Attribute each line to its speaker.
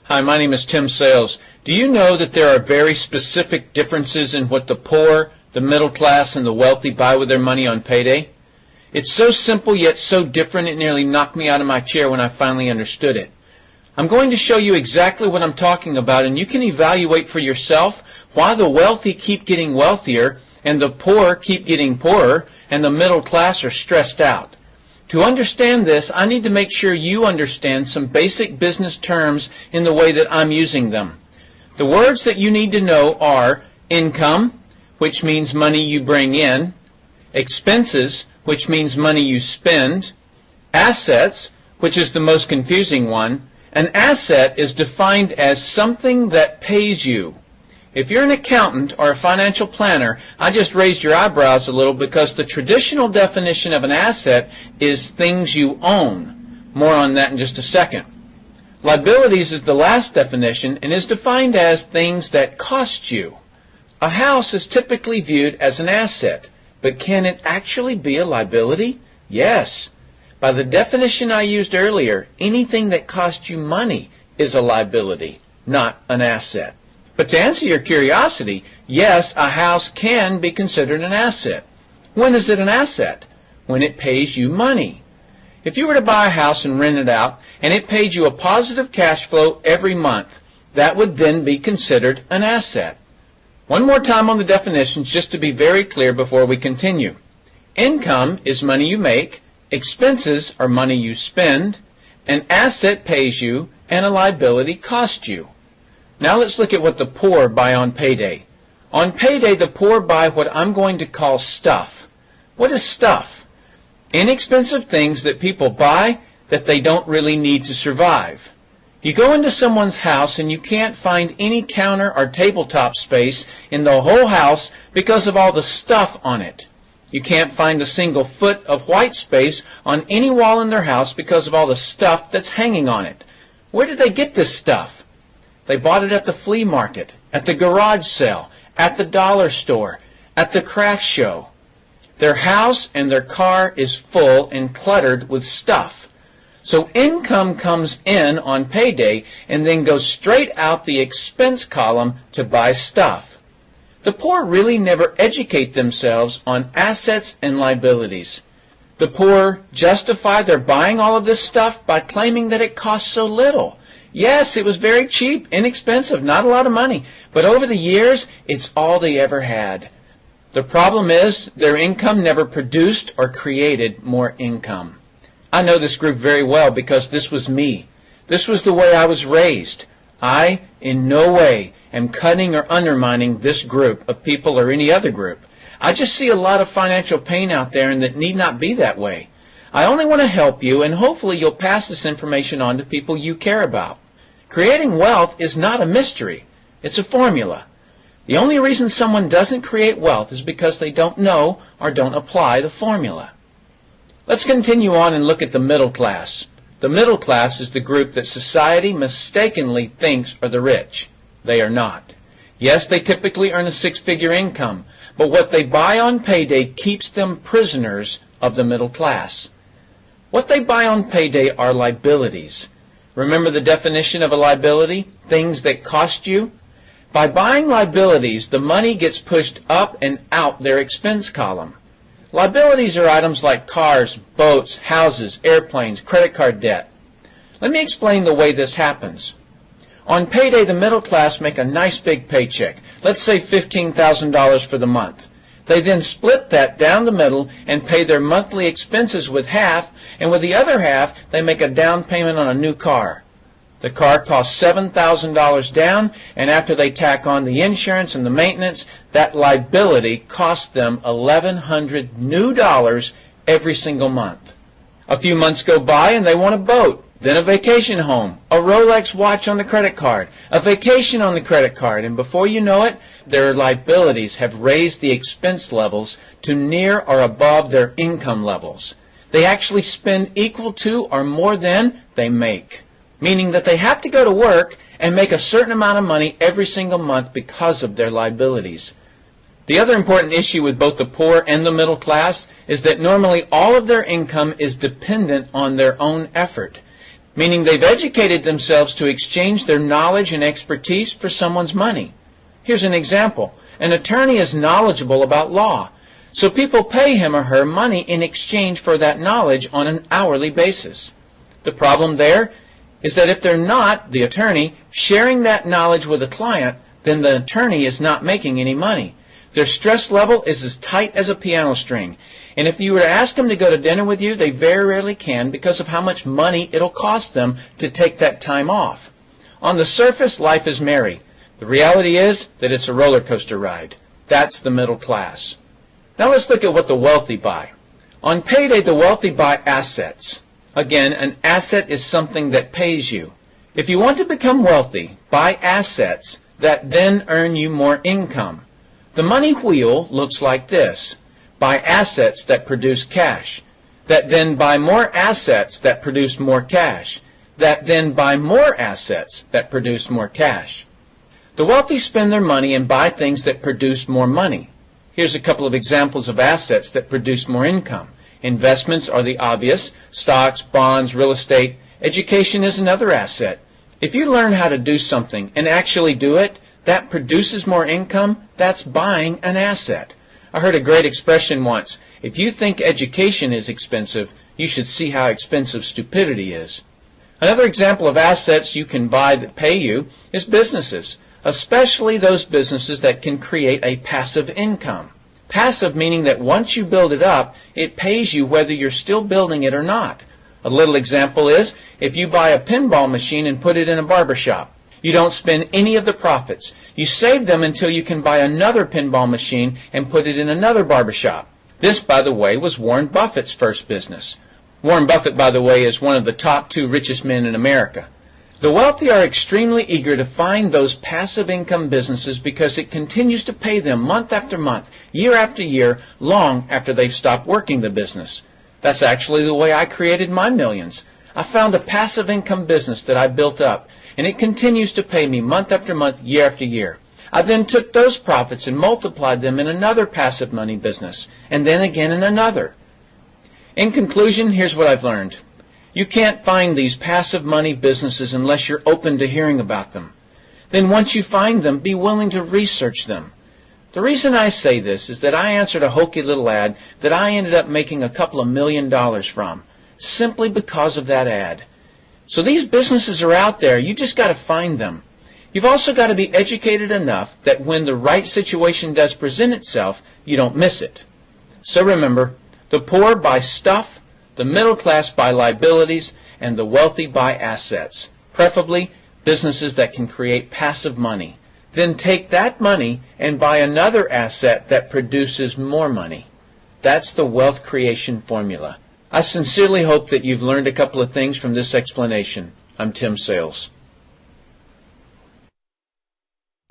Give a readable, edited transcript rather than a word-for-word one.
Speaker 1: Hi, my name is Tim Sales. Do you know that there are very specific differences in what the poor, the middle class, and the wealthy buy with their money on payday? It's so simple yet so different it nearly knocked me out of my chair when I finally understood it. I'm going to show you exactly what I'm talking about, and you can evaluate for yourself why the wealthy keep getting wealthier and the poor keep getting poorer and the middle class are stressed out. To understand this, I need to make sure you understand some basic business terms in the way that I'm using them. The words that you need to know are income, which means money you bring in, expenses, which means money you spend, assets, which is the most confusing one. An asset is defined as something that pays you. If you're an accountant or a financial planner, I just raised your eyebrows a little because the traditional definition of an asset is things you own. More on that in just a second. Liabilities is the last definition and is defined as things that cost you. A house is typically viewed as an asset, but can it actually be a liability? Yes. By the definition I used earlier, anything that costs you money is a liability, not an asset. But to answer your curiosity, yes, a house can be considered an asset. When is it an asset? When it pays you money. If you were to buy a house and rent it out, and it paid you a positive cash flow every month, that would then be considered an asset. One more time on the definitions just to be very clear before we continue. Income is money you make, expenses are money you spend, an asset pays you, and a liability costs you. Now let's look at what the poor buy on payday. On payday, the poor buy what I'm going to call stuff. What is stuff? Inexpensive things that people buy that they don't really need to survive. You go into someone's house and you can't find any counter or tabletop space in the whole house because of all the stuff on it. You can't find a single foot of white space on any wall in their house because of all the stuff that's hanging on it. Where did they get this stuff? They bought it at the flea market, at the garage sale, at the dollar store, at the craft show. Their house and their car is full and cluttered with stuff. So income comes in on payday and then goes straight out the expense column to buy stuff. The poor really never educate themselves on assets and liabilities. The poor justify their buying all of this stuff by claiming that it costs so little. Yes, it was very cheap, inexpensive, not a lot of money, but over the years, it's all they ever had. The problem is their income never produced or created more income. I know this group very well because this was me. This was the way I was raised. I, in no way, am cutting or undermining this group of people or any other group. I just see a lot of financial pain out there and that need not be that way. I only want to help you, and hopefully you'll pass this information on to people you care about. Creating wealth is not a mystery. It's a formula. The only reason someone doesn't create wealth is because they don't know or don't apply the formula. Let's continue on and look at the middle class. The middle class is the group that society mistakenly thinks are the rich. They are not. Yes, they typically earn a six-figure income, but what they buy on payday keeps them prisoners of the middle class. What they buy on payday are liabilities. Remember the definition of a liability? Things that cost you? By buying liabilities, the money gets pushed up and out their expense column. Liabilities are items like cars, boats, houses, airplanes, credit card debt. Let me explain the way this happens. On payday, the middle class make a nice big paycheck. Let's say $15,000 for the month. They then split that down the middle and pay their monthly expenses with half, and with the other half, they make a down payment on a new car. The car costs $7,000 down, and after they tack on the insurance and the maintenance, that liability costs them $1,100 new dollars every single month. A few months go by and they want a boat, then a vacation home, a Rolex watch on the credit card, a vacation on the credit card, and before you know it, their liabilities have raised the expense levels to near or above their income levels. They actually spend equal to or more than they make, meaning that they have to go to work and make a certain amount of money every single month because of their liabilities. The other important issue with both the poor and the middle class is that normally all of their income is dependent on their own effort. meaning they've educated themselves to exchange their knowledge and expertise for someone's money. Here's an example. An attorney is knowledgeable about law, so people pay him or her money in exchange for that knowledge on an hourly basis. The problem there is that if they're not, the attorney, sharing that knowledge with a client, then the attorney is not making any money. Their stress level is as tight as a piano string. And if you were to ask them to go to dinner with you, they very rarely can because of how much money it'll cost them to take that time off. On the surface, life is merry. The reality is that it's a roller coaster ride. That's the middle class. Now let's look at what the wealthy buy. On payday, the wealthy buy assets. Again, an asset is something that pays you. If you want to become wealthy, buy assets that then earn you more income. The money wheel looks like this. Buy assets that produce cash, that then buy more assets that produce more cash, that then buy more assets that produce more cash. The wealthy spend their money and buy things that produce more money. Here's a couple of examples of assets that produce more income. Investments are the obvious: stocks, bonds, real estate. Education is another asset. If you learn how to do something and actually do it, that produces more income. That's buying an asset. I heard a great expression once: if you think education is expensive, you should see how expensive stupidity is. Another example of assets you can buy that pay you is businesses, especially those businesses that can create a passive income. Passive meaning that once you build it up, it pays you whether you're still building it or not. A little example is if you buy a pinball machine and put it in a barber shop. You don't spend any of the profits. You save them until you can buy another pinball machine and put it in another barber shop. This, by the way, was Warren Buffett's first business. Warren Buffett, by the way, is one of the top 2 richest men in America. The wealthy are extremely eager to find those passive income businesses because it continues to pay them month after month, year after year, long after they've stopped working the business. That's actually the way I created my millions. I found a passive income business that I built up, and it continues to pay me month after month, year after year. I then took those profits and multiplied them in another passive money business, and then again in another. In conclusion, here's what I've learned. You can't find these passive money businesses unless you're open to hearing about them. Then once you find them, be willing to research them. The reason I say this is that I answered a hokey little ad that I ended up making a couple of $1 million from, simply because of that ad. So these businesses are out there. You just got to find them. You've also got to be educated enough that when the right situation does present itself, you don't miss it. So remember, the poor buy stuff, the middle class buy liabilities, and the wealthy buy assets, preferably businesses that can create passive money. Then take that money and buy another asset that produces more money. That's the wealth creation formula. I sincerely hope that you've learned a couple of things from this explanation. I'm Tim Sales.